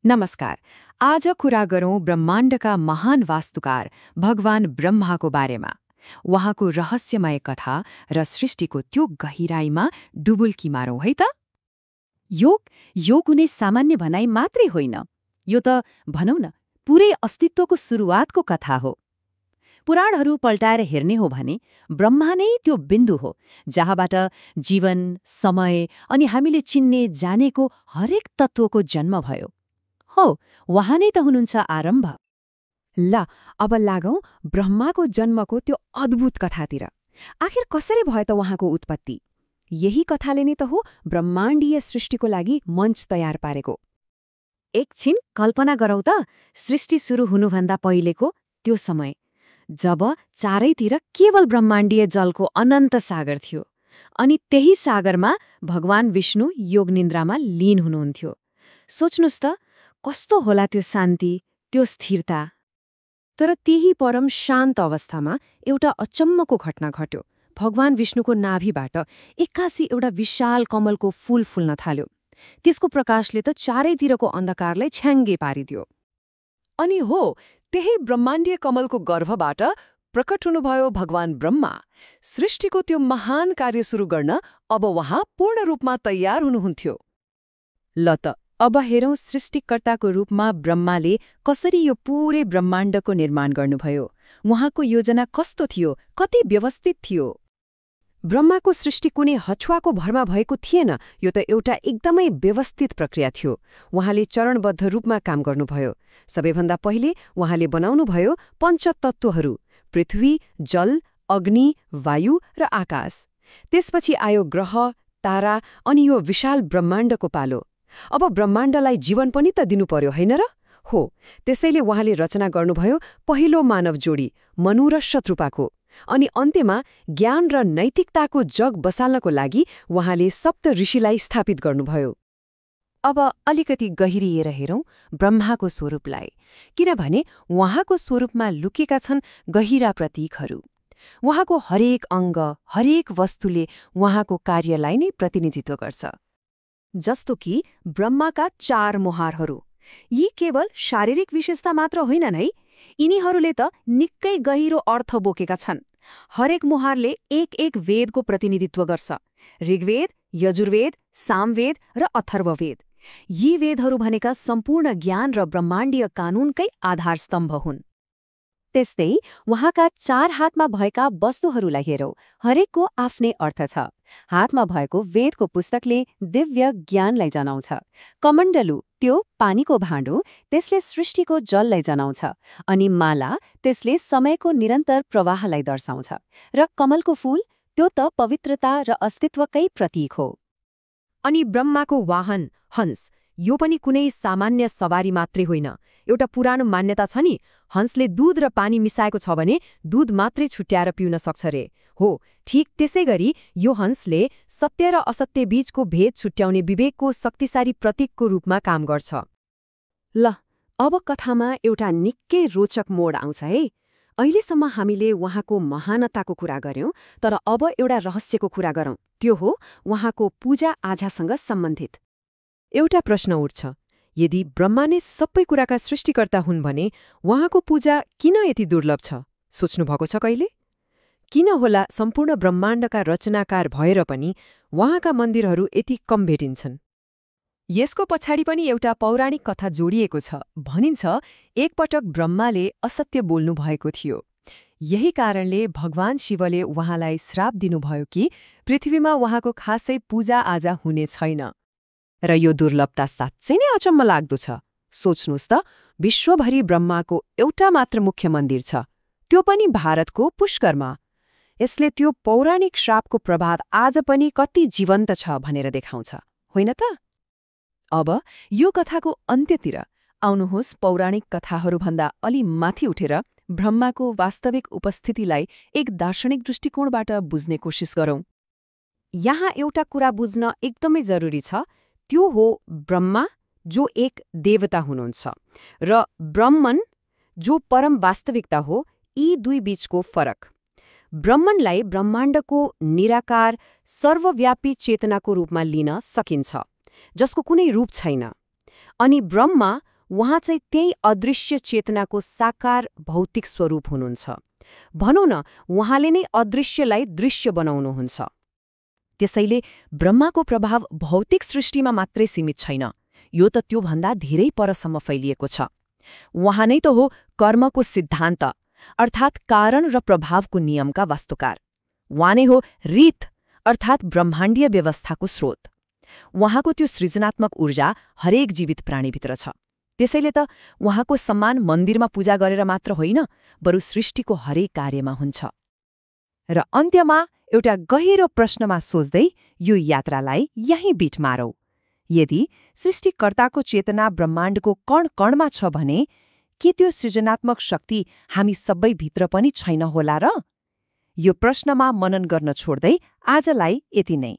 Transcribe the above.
नमस्कार। आज कुरा गरौँ ब्रह्माण्डका महान वास्तुकार भगवान ब्रह्माको बारेमा। उहाँको रहस्यमय कथा र सृष्टिको त्यो गहिराईमा डुबुल्की मारौँ है त। यो कुनै सामान्य भनाइ मात्रै होइन, यो त भनौँ न पुरै अस्तित्वको सुरुवातको कथा हो। पुराणहरू पल्टाएर हेर्ने हो भने ब्रह्मा नै त्यो बिन्दु हो जहाँबाट जीवन, समय अनि हामीले चिन्ने जानेको हरेक तत्त्वको जन्म भयो। हो, उहाँ नै त हुनुहुन्छ आरम्भ। ल अब लागौँ ब्रह्माको जन्मको त्यो अद्भुत कथातिर। आखिर कसरी भयो त उहाँको उत्पत्ति? यही कथाले नै त हो ब्रह्माण्डीय सृष्टिको लागि मञ्च तयार पारेको। एकछिन कल्पना गरौँ त, सृष्टि सुरु हुनुभन्दा पहिलेको त्यो समय जब चारैतिर केवल ब्रह्माण्डीय जलको अनन्त सागर थियो, अनि त्यही सागरमा भगवान विष्णु योगनिन्द्रामा लीन हुनुहुन्थ्यो। सोच्नुस् त, कस्तो होला त्यो शान्ति, त्यो स्थिरता। तर त्यही परम शान्त अवस्थामा एउटा अचम्मको घटना घट्यो। भगवान विष्णुको नाभिबाट एक्कासी एउटा विशाल कमलको फूल फुल्न थाल्यो। त्यसको प्रकाशले त चारैतिरको अन्धकारलाई छ्याङ्गे पारिदियो। अनि हो, त्यही ब्रह्माण्डीय कमलको गर्भबाट प्रकट हुनुभयो भगवान ब्रह्मा। सृष्टिको त्यो महान कार्य सुरु गर्न अब उहाँ पूर्ण रूपमा तयार हुनुहुन्थ्यो। ल त अब हेरौँ सृष्टिकर्ताको रूपमा ब्रह्माले कसरी यो पूरै ब्रह्माण्डको निर्माण गर्नुभयो। उहाँको योजना कस्तो थियो, कति व्यवस्थित थियो। ब्रह्माको सृष्टि कुनै हछुवाको भरमा भएको थिएन। यो त एउटा एकदमै व्यवस्थित प्रक्रिया थियो। उहाँले चरणबद्ध रूपमा काम गर्नुभयो। सबैभन्दा पहिले उहाँले बनाउनुभयो पञ्चतत्त्वहरू: पृथ्वी, जल, अग्नि, वायु र आकाश। त्यसपछि आयो ग्रह, तारा अनि यो विशाल ब्रह्माण्डको पालो। अब ब्रह्माण्डलाई जीवन पनि त दिनु पर्यो, होइन र? हो, त्यसैले उहाँले रचना गर्नुभयो पहिलो मानव जोडी, मनु र शत्रुपाको। अनि अन्त्यमा ज्ञान र नैतिकताको जग बसाल्नको लागि उहाँले सप्त ऋषिलाई स्थापित गर्नुभयो। अब अलिकति गहिरिएर हेरौँ ब्रह्माको स्वरूपलाई, किनभने उहाँको स्वरूपमा लुकेका छन् गहिरा प्रतीकहरू। उहाँको हरेक अङ्ग, हरेक वस्तुले उहाँको कार्यलाई नै प्रतिनिधित्व गर्छ। जस्तो कि ब्रह्माका 4 मुहारहरू। यी केवल शारीरिक विशेषता मात्र होइनन् है, यिनीहरूले त निकै गहिरो अर्थ बोकेका छन्। हरेक मुहारले एक वेदको प्रतिनिधित्व गर्छ: ऋग्वेद, यजुर्वेद, सामवेद र अथर्ववेद। यी वेदहरू भनेका सम्पूर्ण ज्ञान र ब्रह्माण्डीय कानूनकै आधारस्तम्भ हुन्। त्यस्तै उहाँका 4 हातमा भएका वस्तुहरूलाई हेरौँ, हरेकको आफ्नै अर्थ छ। हातमा भएको वेदको पुस्तकले दिव्य ज्ञानलाई जनाउँछ। कमण्डलु, त्यो पानीको भाँडो, त्यसले सृष्टिको जललाई जनाउँछ। अनि माला, त्यसले समयको निरन्तर प्रवाहलाई दर्शाउँछ। र कमलको फूल, त्यो त पवित्रता र अस्तित्वकै प्रतीक हो। अनि ब्रह्माको वाहन हंस, यो पनि कुनै सामान्य सवारी मात्रै होइन। एउटा पुरानो मान्यता छ नि, हंसले दूध र पानी मिसाएको छ भने दूध मात्रै छुट्याएर पिउन सक्छ रे। हो, ठिक त्यसै गरी यो हंसले सत्य र असत्य बीचको भेद छुट्याउने विवेकको शक्तिशाली प्रतीकको रूपमा काम गर्छ। ल अब कथामा एउटा निकै रोचक मोड आउँछ है। अहिलेसम्म हामीले उहाँको महानताको कुरा गर्यौं, तर अब एउटा रहस्यको कुरा गरौँ। त्यो हो उहाँको पूजा-आजासँग सम्बन्धित। एउटा प्रश्न उठ्छ, यदि ब्रह्मा नै सबै कुराका सृष्टिकर्ता हुन् भने उहाँको पूजा किन यति दुर्लभ छ? सोच्नु भएको छ कहिले? किन होला सम्पूर्ण ब्रह्माण्डका रचनाकार भएर पनि उहाँका मन्दिरहरू यति कम भेटिन्छन्? यसको पछाडि पनि एउटा पौराणिक कथा जोडिएको छ। भनिन्छ एकपटक ब्रह्माले असत्य बोल्नु भएको थियो। यही कारणले भगवान शिवले उहाँलाई श्राप दिनुभयो कि पृथ्वीमा उहाँको खासै पूजा-आजा हुने छैन। र यो दुर्लभता साँच्चै नै अचम्म लाग्दो छ। सोच्नुहोस् त, विश्वभरि ब्रह्माको एउटा मात्र मुख्य मन्दिर छ, त्यो पनि भारतको पुष्करमा। यसले त्यो पौराणिक श्रापको प्रभाव आज पनि कति जीवन्त छ भनेर देखाउँछ, होइन त? अब यो कथाको अन्त्यतिर आउनुहोस् पौराणिक कथाहरूभन्दा अलि माथि उठेर ब्रह्माको वास्तविक उपस्थितिलाई एक दार्शनिक दृष्टिकोणबाट बुझ्ने कोसिस गरौँ। यहाँ एउटा कुरा बुझ्न एकदमै जरुरी छ, त्यो हो ब्रह्मा जो एक देवता हुनुहुन्छ र ब्रह्मन जो परम वास्तविकता हो, यी दुई बीचको फरक। ब्रह्मनलाई ब्रह्माण्डको निराकार सर्वव्यापी चेतनाको रूपमा लिन सकिन्छ, जसको कुनै रूप छैन। अनि ब्रह्मा उहाँ चाहिँ त्यही अदृश्य चेतनाको साकार भौतिक स्वरूप हुनुहुन्छ। भनौँ न, उहाँले नै अदृश्यलाई दृश्य बनाउनुहुन्छ। त्यसैले ब्रह्माको प्रभाव भौतिक सृष्टिमा मात्रै सीमित छैन, यो त त्योभन्दा धेरै परसम्म फैलिएको छ। उहाँ नै त हो कर्मको सिद्धान्त, अर्थात् कारण र प्रभावको नियमका वास्तुकार। उहाँ नै हो रीत, अर्थात् ब्रह्माण्डीय व्यवस्थाको स्रोत। उहाँको त्यो सृजनात्मक ऊर्जा हरेक जीवित प्राणीभित्र छ। त्यसैले त उहाँको सम्मान मन्दिरमा पूजा गरेर मात्र होइन, बरु सृष्टिको हरेक कार्यमा हुन्छ। र अन्त्यमा एउटा गहिरो प्रश्नमा सोच्दै यो यात्रालाई यहीँ बिट मारौँ। यदि सृष्टिकर्ताको चेतना ब्रह्माण्डको कण कणमा छ भने के त्यो सृजनात्मक शक्ति हामी सबैभित्र पनि छैन होला र? यो प्रश्नमा मनन गर्न छोड्दै आजलाई यति नै।